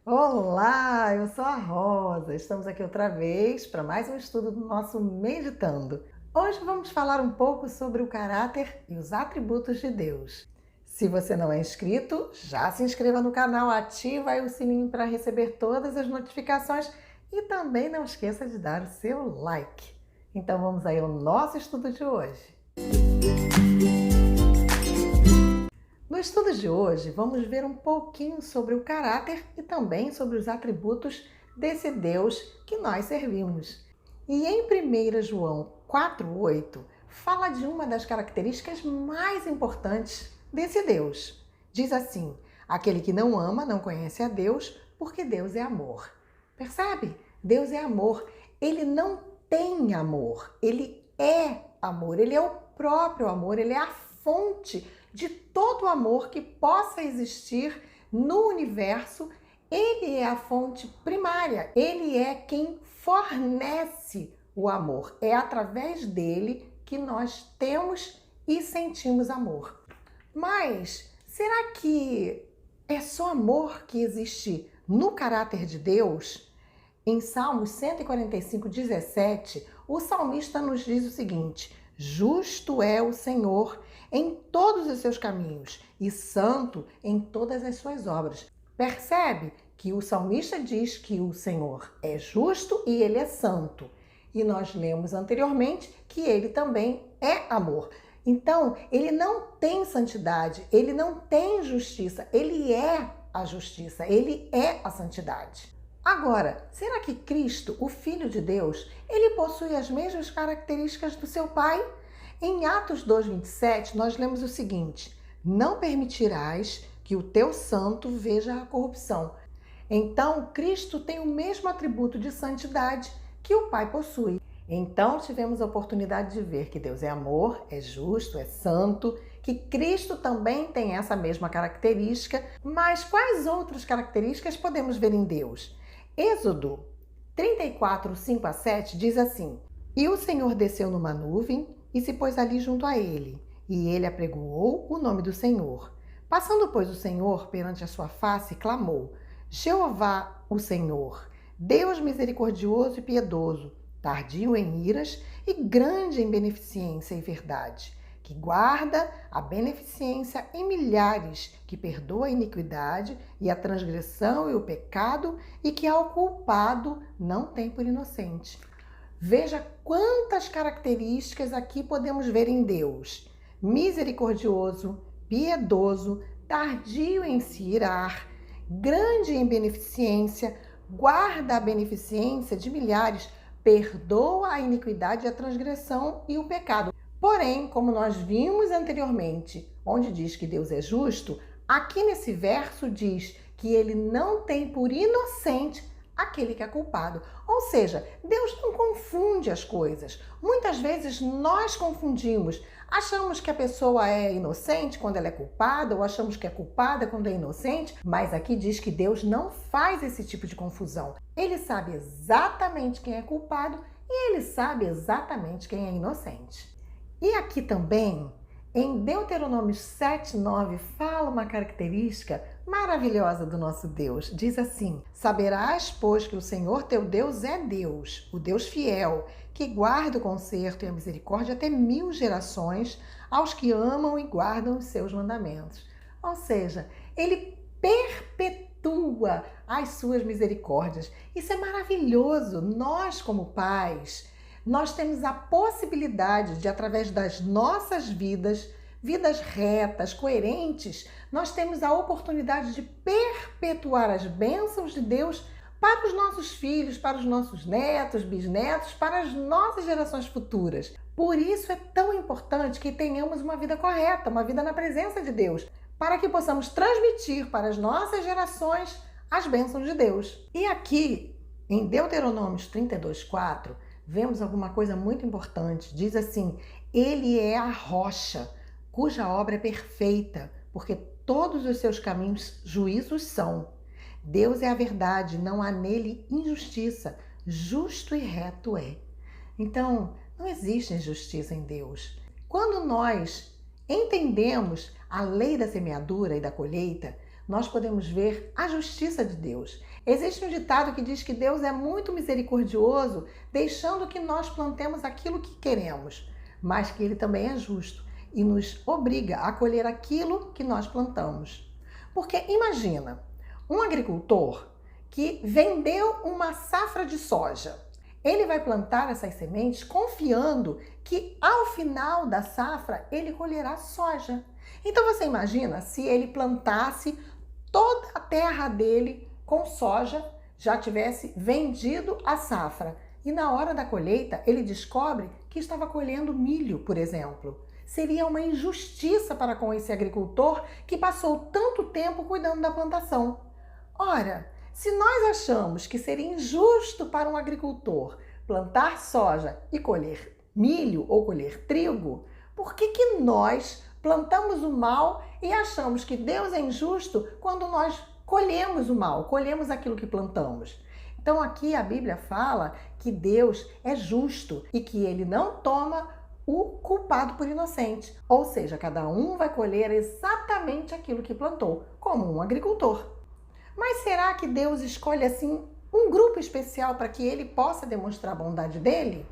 Olá, eu sou a Rosa. Estamos aqui outra vez para mais um estudo do nosso Meditando. Hoje vamos falar um pouco sobre o caráter e os atributos de Deus. Se você não é inscrito, já se inscreva no canal, ativa aí o sininho para receber todas as notificações e também não esqueça de dar o seu like. Então vamos aí ao nosso estudo de hoje. No estudo de hoje, vamos ver um pouquinho sobre o caráter e também sobre os atributos desse Deus que nós servimos. E em 1 João 4,8, fala de uma das características mais importantes desse Deus. Diz assim: aquele que não ama não conhece a Deus, porque Deus é amor. Percebe? Deus é amor. Ele não tem amor, ele é amor, ele é o próprio amor, ele é a fonte de todo o amor que possa existir no universo. Ele é a fonte primária, ele é quem fornece o amor. É através dele que nós temos e sentimos amor. Mas será que é só amor que existe no caráter de Deus? Em Salmos 145:17, o salmista nos diz o seguinte: justo é o Senhor em todos os seus caminhos e santo em todas as suas obras. Percebe que o salmista diz que o Senhor é justo e ele é santo. E nós lemos anteriormente que ele também é amor. Então, ele não tem santidade, ele não tem justiça, ele é a justiça, ele é a santidade. Agora, será que Cristo, o Filho de Deus, ele possui as mesmas características do seu Pai? Em Atos 2,27, nós lemos o seguinte: não permitirás que o teu santo veja a corrupção. Então, Cristo tem o mesmo atributo de santidade que o Pai possui. Então, tivemos a oportunidade de ver que Deus é amor, é justo, é santo, que Cristo também tem essa mesma característica, mas quais outras características podemos ver em Deus? Êxodo 34, 5-7 diz assim: e o Senhor desceu numa nuvem e se pôs ali junto a ele, e ele apregoou o nome do Senhor. Passando, pois, o Senhor perante a sua face, clamou: Jeová, o Senhor, Deus misericordioso e piedoso, tardio em iras e grande em beneficência e verdade, que guarda a beneficência em milhares, que perdoa a iniquidade e a transgressão e o pecado, e que ao culpado não tem por inocente. Veja quantas características aqui podemos ver em Deus: misericordioso, piedoso, tardio em se irar, grande em beneficência, guarda a beneficência de milhares, perdoa a iniquidade, a transgressão e o pecado. Porém, como nós vimos anteriormente, onde diz que Deus é justo, aqui nesse verso diz que ele não tem por inocente aquele que é culpado. Ou seja, Deus não confunde as coisas. Muitas vezes nós confundimos. Achamos que a pessoa é inocente quando ela é culpada, ou achamos que é culpada quando é inocente, mas aqui diz que Deus não faz esse tipo de confusão. Ele sabe exatamente quem é culpado e ele sabe exatamente quem é inocente. E aqui também, em Deuteronômio 7:9, fala uma característica maravilhosa do nosso Deus. Diz assim: saberás, pois, que o Senhor teu Deus é Deus, o Deus fiel, que guarda o conserto e a misericórdia até 1000 gerações aos que amam e guardam os seus mandamentos. Ou seja, ele perpetua as suas misericórdias. Isso é maravilhoso. Nós, como pais, nós temos a possibilidade de, através das nossas vidas retas, coerentes, nós temos a oportunidade de perpetuar as bênçãos de Deus para os nossos filhos, para os nossos netos, bisnetos, para as nossas gerações futuras. Por isso é tão importante que tenhamos uma vida correta, uma vida na presença de Deus, para que possamos transmitir para as nossas gerações as bênçãos de Deus. E aqui, em Deuteronômio 32:4, vemos alguma coisa muito importante. Diz assim: ele é a rocha, cuja obra é perfeita, porque todos os seus caminhos juízos são. Deus é a verdade, não há nele injustiça, justo e reto é. Então, não existe injustiça em Deus. Quando nós entendemos a lei da semeadura e da colheita, nós podemos ver a justiça de Deus. Existe um ditado que diz que Deus é muito misericordioso, deixando que nós plantemos aquilo que queremos, mas que Ele também é justo e nos obriga a colher aquilo que nós plantamos. Porque imagina, um agricultor que vendeu uma safra de soja. Ele vai plantar essas sementes confiando que ao final da safra ele colherá soja. Então você imagina se ele plantasse toda a terra dele com soja, já tivesse vendido a safra e na hora da colheita ele descobre que estava colhendo milho, por exemplo. Seria uma injustiça para com esse agricultor que passou tanto tempo cuidando da plantação. Ora, se nós achamos que seria injusto para um agricultor plantar soja e colher milho ou colher trigo, por que nós plantamos o mal e achamos que Deus é injusto quando nós colhemos o mal, colhemos aquilo que plantamos? Então aqui a Bíblia fala que Deus é justo e que Ele não toma o culpado por inocente. Ou seja, cada um vai colher exatamente aquilo que plantou, como um agricultor. Mas será que Deus escolhe assim um grupo especial para que Ele possa demonstrar a bondade dele?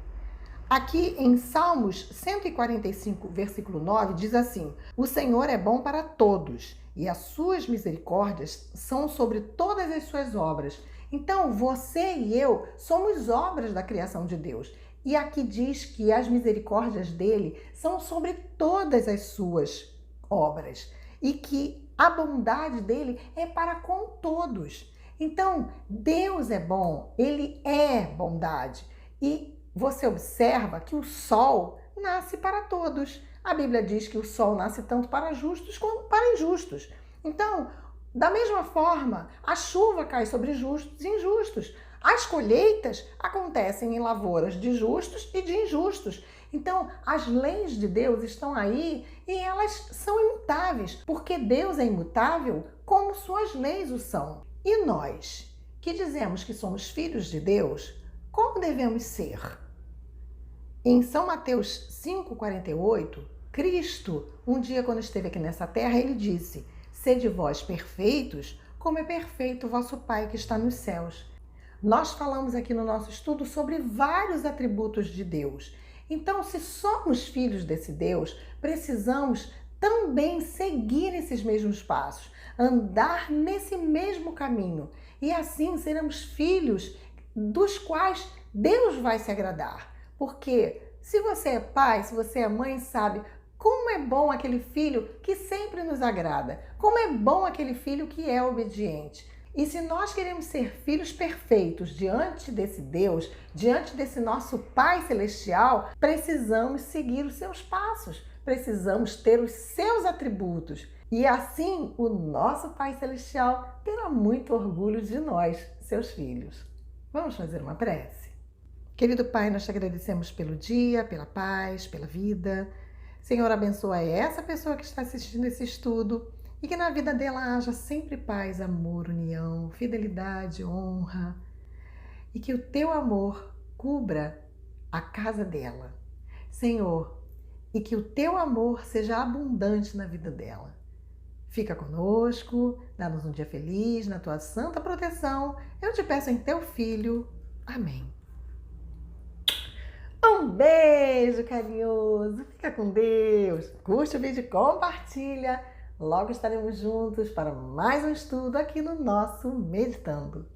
Aqui em Salmos 145, versículo 9, diz assim: O Senhor é bom para todos e as suas misericórdias são sobre todas as suas obras. Então, você e eu somos obras da criação de Deus. E aqui diz que as misericórdias dele são sobre todas as suas obras e que a bondade dele é para com todos. Então, Deus é bom, Ele é bondade. E você observa que o sol nasce para todos. A Bíblia diz que o sol nasce tanto para justos como para injustos. Então, da mesma forma, a chuva cai sobre justos e injustos. As colheitas acontecem em lavouras de justos e de injustos. Então, as leis de Deus estão aí e elas são imutáveis, porque Deus é imutável como suas leis o são. E nós, que dizemos que somos filhos de Deus, como devemos ser? Em São Mateus 5,48, Cristo, um dia quando esteve aqui nessa terra, ele disse: Sede vós perfeitos, como é perfeito o vosso Pai que está nos céus. Nós falamos aqui no nosso estudo sobre vários atributos de Deus. Então, se somos filhos desse Deus, precisamos também seguir esses mesmos passos, andar nesse mesmo caminho. E assim seremos filhos dos quais Deus vai se agradar. Porque se você é pai, se você é mãe, sabe como é bom aquele filho que sempre nos agrada, como é bom aquele filho que é obediente. E se nós queremos ser filhos perfeitos diante desse Deus, diante desse nosso Pai Celestial, precisamos seguir os seus passos, precisamos ter os seus atributos. E assim o nosso Pai Celestial terá muito orgulho de nós, seus filhos. Vamos fazer uma prece? Querido Pai, nós te agradecemos pelo dia, pela paz, pela vida. Senhor, abençoa essa pessoa que está assistindo esse estudo e que na vida dela haja sempre paz, amor, união, fidelidade, honra. E que o teu amor cubra a casa dela. Senhor, e que o teu amor seja abundante na vida dela. Fica conosco, dá-nos um dia feliz na tua santa proteção. Eu te peço em teu Filho. Amém. Um beijo carinhoso. Fica com Deus. Curte o vídeo e compartilha. Logo estaremos juntos para mais um estudo aqui no nosso Meditando.